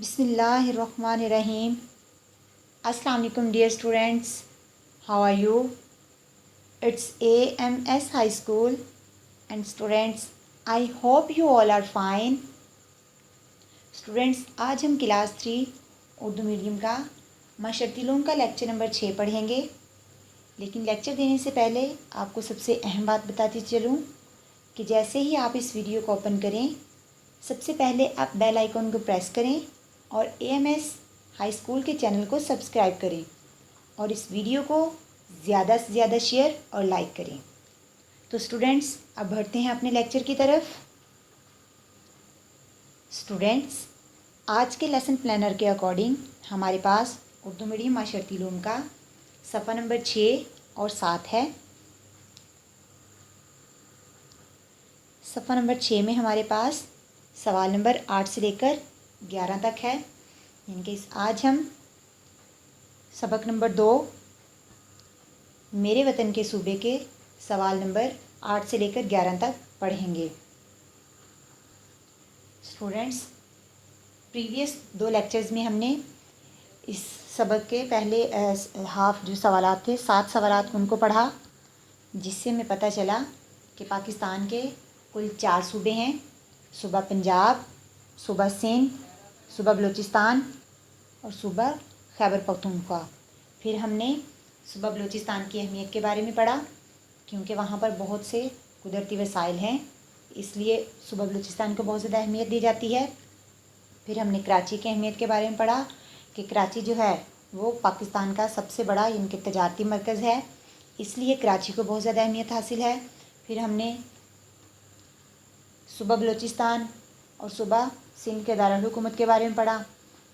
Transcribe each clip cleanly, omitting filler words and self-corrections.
बिस्मिल्लाहिर्रहमानिर्रहीम। अस्सलाम वालेकुम dear students, how are you? It's AMS High School and students, I hope you all are fine. Students, आज हम class 3 Urdu medium का माशरती उलूम का लेक्चर नंबर 6 पढ़ेंगे। लेकिन लेक्चर देने से पहले आपको सबसे अहम बात बताती चलूँ कि जैसे ही आप इस वीडियो को ओपन करें, सबसे पहले आप बेल आइकन को प्रेस करें और AMS हाई स्कूल के चैनल को सब्सक्राइब करें और इस वीडियो को ज़्यादा से ज़्यादा शेयर और लाइक करें। तो स्टूडेंट्स, अब बढ़ते हैं अपने लेक्चर की तरफ। स्टूडेंट्स, आज के लेसन प्लानर के अकॉर्डिंग हमारे पास उर्दू मीडियम माशरती उलूम का सफ़ा नंबर 6 और 7 है। सफ़ा नंबर 6 में हमारे पास सवाल नंबर 8 से लेकर 11 तक है। यानी कि आज हम सबक नंबर 2 मेरे वतन के सूबे के सवाल नंबर 8 से लेकर 11 तक पढ़ेंगे। स्टूडेंट्स, प्रीवियस 2 लेक्चर्स में हमने इस सबक के पहले हाफ जो सवालात थे, 7 सवालात उनको पढ़ा, जिससे हमें पता चला कि पाकिस्तान के कुल 4 सूबे हैं। सूबा पंजाब, सूबा सिंध, सूबा बलूचिस्तान और सूबा खैबर पख्तूनख्वा। फिर हमने सूबा बलूचिस्तान की अहमियत के बारे में पढ़ा, क्योंकि वहाँ पर बहुत से कुदरती वसाइल हैं, इसलिए सूबा बलूचिस्तान को बहुत ज़्यादा अहमियत दी जाती है। फिर हमने कराची की अहमियत के बारे में पढ़ा कि कराची जो है वो पाकिस्तान का सबसे बड़ा इनके तजारती मरकज़ है, इसलिए कराची को बहुत ज़्यादा अहमियत हासिल है। फिर हमने सूबा बलूचिस्तान और सूबा सिंध के दारुल हुकूमत के बारे में पढ़ा।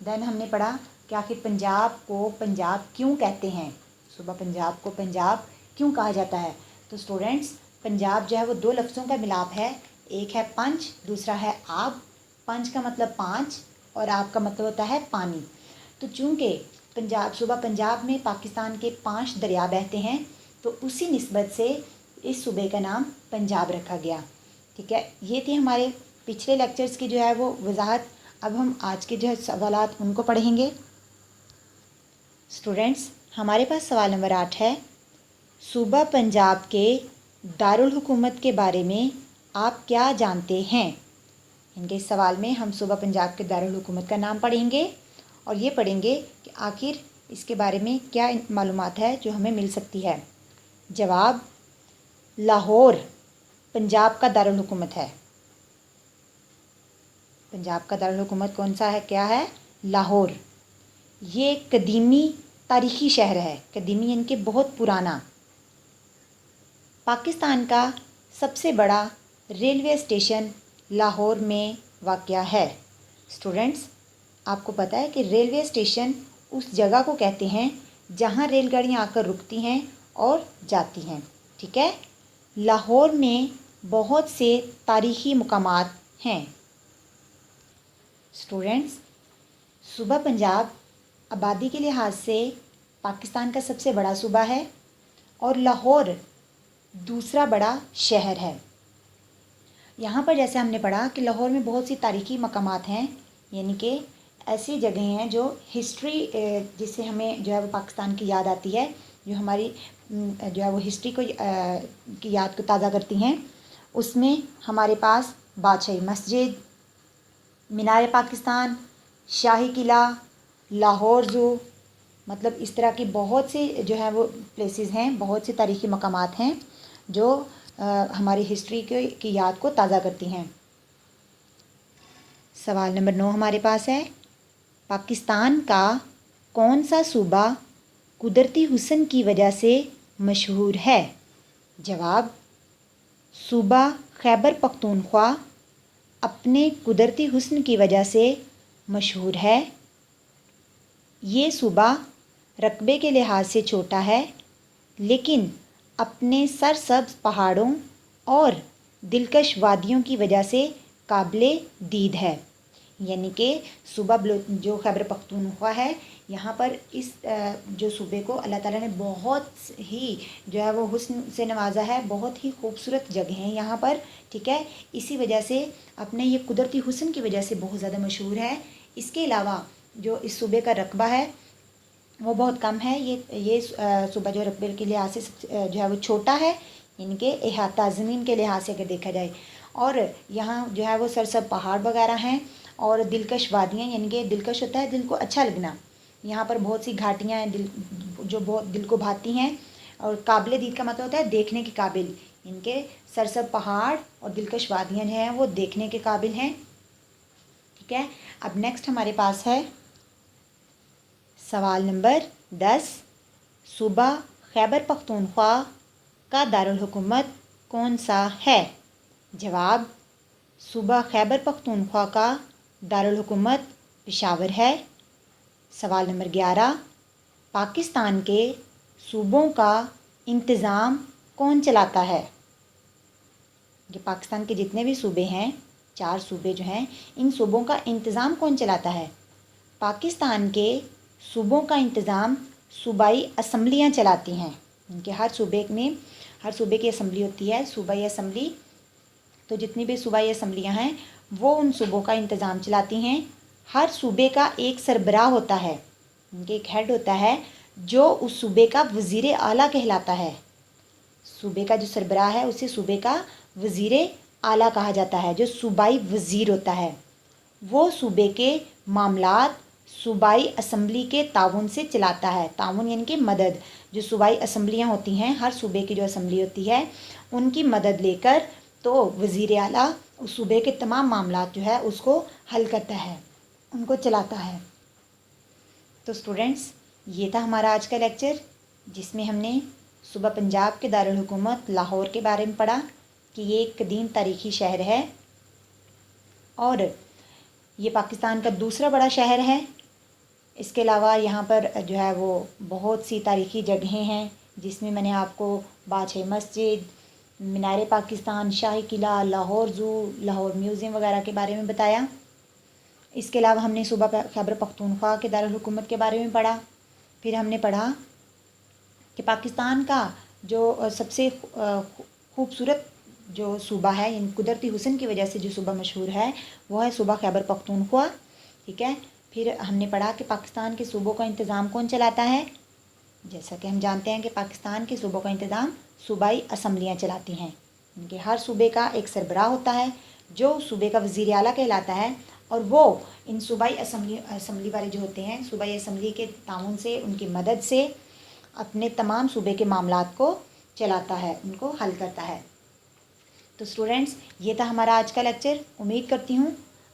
देन हमने पढ़ा कि आखिर पंजाब को पंजाब क्यों कहते हैं, सूबा पंजाब को पंजाब क्यों कहा जाता है। तो स्टूडेंट्स, पंजाब जो है वो 2 लफ्ज़ों का मिलाप है, एक है पंच, दूसरा है आब। पंच का मतलब 5 और आब का मतलब होता है पानी। तो चूँकि पंजाब सूबा पंजाब में पाकिस्तान के 5 दरिया बहते हैं, तो उसी निस्बत से इस सूबे का नाम पंजाब रखा गया। ठीक है, ये थे हमारे पिछले लेक्चर्स की जो है वो वजाहत। अब हम आज के जो है सवालात उनको पढ़ेंगे। स्टूडेंट्स, हमारे पास सवाल नंबर 8 है। सूबा पंजाब के दारुल हुकूमत के बारे में आप क्या जानते हैं। इनके इस सवाल में हम सूबा पंजाब के दारुल हुकूमत का नाम पढ़ेंगे और ये पढ़ेंगे कि आखिर इसके बारे में क्या मालूमात है जो हमें मिल सकती है। जवाब, लाहौर पंजाब का दारुल हुकूमत है। पंजाब का दारुल हुकूमत कौन सा है, क्या है? लाहौर। ये कदीमी तारीख़ी शहर है। कदीमी यानी कि बहुत पुराना। पाकिस्तान का सबसे बड़ा रेलवे स्टेशन लाहौर में वाक़या है। स्टूडेंट्स, आपको पता है कि रेलवे स्टेशन उस जगह को कहते हैं जहां रेलगाड़ियां आकर रुकती हैं और जाती हैं। ठीक है, लाहौर में बहुत से तारीख़ी मकामात हैं। स्टूडेंट्स, सूबा पंजाब आबादी के लिहाज से पाकिस्तान का सबसे बड़ा सूबा है और लाहौर दूसरा बड़ा शहर है। यहाँ पर जैसे हमने पढ़ा कि लाहौर में बहुत सी तारीख़ी मकामात हैं, यानी कि ऐसी जगह हैं जो हिस्ट्री जिससे हमें जो है वो पाकिस्तान की याद आती है, जो हमारी जो है वो हिस्ट्री को की याद को ताज़ा करती हैं। उसमें हमारे पास बादशाही मस्जिद, मीनार पाकिस्तान, शाही किला, लाहौर ज़ू, मतलब इस तरह की बहुत सी जो है वो प्लेसेस हैं, बहुत से तारीख़ी मकामात हैं जो हमारी हिस्ट्री की याद को ताज़ा करती हैं। सवाल नंबर 9 हमारे पास है। पाकिस्तान का कौन सा सूबा कुदरती हुस्न की वजह से मशहूर है। जवाब, सूबा खैबर पख्तूनख्वा अपने कुदरती हुस्न की वजह से मशहूर है। ये सूबा रकबे के लिहाज से छोटा है, लेकिन अपने सरसब्ज़ पहाड़ों और दिलकश वादियों की वजह से काबिले दीद है। यानी कि सूबा जो खैबर पख्तूनख्वा है, यहाँ पर इस जो सूबे को अल्लाह ताला ने बहुत ही जो है वो हुस्न से नवाजा है। बहुत ही खूबसूरत जगह हैं यहाँ पर। ठीक है, इसी वजह से अपने ये कुदरती हुस्न की वजह से बहुत ज़्यादा मशहूर है। اس کے علاوہ جو اس صوبے کا رقبہ ہے وہ بہت کم ہے. یہ صوبہ جو رقبے کے لحاظ سے جو ہے وہ چھوٹا ہے، ان کے احاطہ زمین کے لحاظ سے اگر دیکھا جائے. اور یہاں جو ہے وہ سرسب پہاڑ وغیرہ ہیں اور دلکش وادیاں، یعنی کہ دلکش ہوتا ہے دل کو اچھا لگنا. یہاں پر بہت سی گھاٹیاں ہیں جو بہت دل کو بھاتی ہیں. اور قابل دید کا مطلب ہوتا ہے دیکھنے کے قابل. ان کے سرسب پہاڑ اور دلکش وادیاں جو ہیں وہ دیکھنے کے قابل ہیں. ٹھیک ہے. اب نیکسٹ ہمارے پاس ہے سوال نمبر 10. صوبہ خیبر پختونخوا کا دارالحکومت کون سا ہے؟ جواب: صوبہ خیبر پختونخوا کا دارالحکومت پشاور ہے. سوال نمبر 11. پاکستان کے صوبوں کا انتظام کون چلاتا ہے؟ یہ پاکستان کے جتنے بھی صوبے ہیں، 4 صوبے جو ہیں، ان صوبوں کا انتظام کون چلاتا ہے؟ پاکستان کے صوبوں کا انتظام صوبائی اسمبلیاں چلاتی ہیں. ان کے ہر صوبے کی اسمبلی ہوتی ہے، صوبائی اسمبلی. تو جتنی بھی صوبائی اسمبلیاں ہیں وہ ان صوبوں کا انتظام چلاتی ہیں. ہر صوبے کا ایک سربراہ ہوتا ہے، ان کے ایک ہیڈ ہوتا ہے جو اس صوبے کا وزیر اعلیٰ کہلاتا ہے. صوبے کا جو سربراہ ہے اسے صوبے کا وزیر اعلیٰ کہا جاتا ہے، جو صوبائی وزیر ہوتا ہے. وہ صوبے کے معاملات صوبائی اسمبلی کے تعاون سے چلاتا ہے. تعاون یعنی کہ مدد. جو صوبائی اسمبلیاں ہوتی ہیں، ہر صوبے کی جو اسمبلی ہوتی ہے ان کی مدد لے کر تو وزیر اعلیٰ اس صوبے کے تمام معاملات جو ہے اس کو حل کرتا ہے، ان کو چلاتا ہے. تو اسٹوڈنٹس، یہ تھا ہمارا آج کا لیکچر، جس میں ہم نے صوبہ پنجاب کے دارالحکومت لاہور کے بارے میں پڑھا کہ یہ ایک قدیم تاریخی شہر ہے اور یہ پاکستان کا دوسرا بڑا شہر ہے. اس کے علاوہ یہاں پر جو ہے وہ بہت سی تاریخی جگہیں ہیں، جس میں نے آپ کو بادشاہی مسجد، مینار پاکستان، شاہی قلعہ، لاہور زو، لاہور میوزیم وغیرہ کے بارے میں بتایا. اس کے علاوہ ہم نے صوبہ خیبر پختونخوا کے دارالحکومت کے بارے میں پڑھا. پھر ہم نے پڑھا کہ پاکستان کا جو سب سے خوبصورت جو صوبہ ہے، یعنی قدرتی حسن کی وجہ سے جو صوبہ مشہور ہے وہ ہے صوبہ خیبر پختونخوا. ٹھیک ہے. پھر ہم نے پڑھا کہ پاکستان کے صوبوں کا انتظام کون چلاتا ہے. جیسا کہ ہم جانتے ہیں کہ پاکستان کے صوبوں کا انتظام صوبائی اسمبلیاں چلاتی ہیں. ان کے ہر صوبے کا ایک سربراہ ہوتا ہے جو صوبے کا وزیر اعلیٰ کہلاتا ہے، اور وہ ان صوبائی اسمبلی والے جو ہوتے ہیں، صوبائی اسمبلی کے تعاون سے، ان کی مدد سے اپنے تمام صوبے کے معاملات کو چلاتا ہے، ان کو حل کرتا ہے. تو اسٹوڈنٹس، یہ تھا ہمارا آج کا لیکچر. امید کرتی ہوں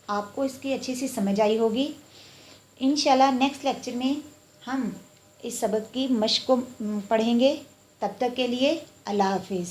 آپ کو اس کی اچھی سی سمجھ آئی ہوگی. انشاءاللہ نیکسٹ لیکچر میں ہم اس سبق کی مشق کو پڑھیں گے. تب تک کے لیے اللہ حافظ.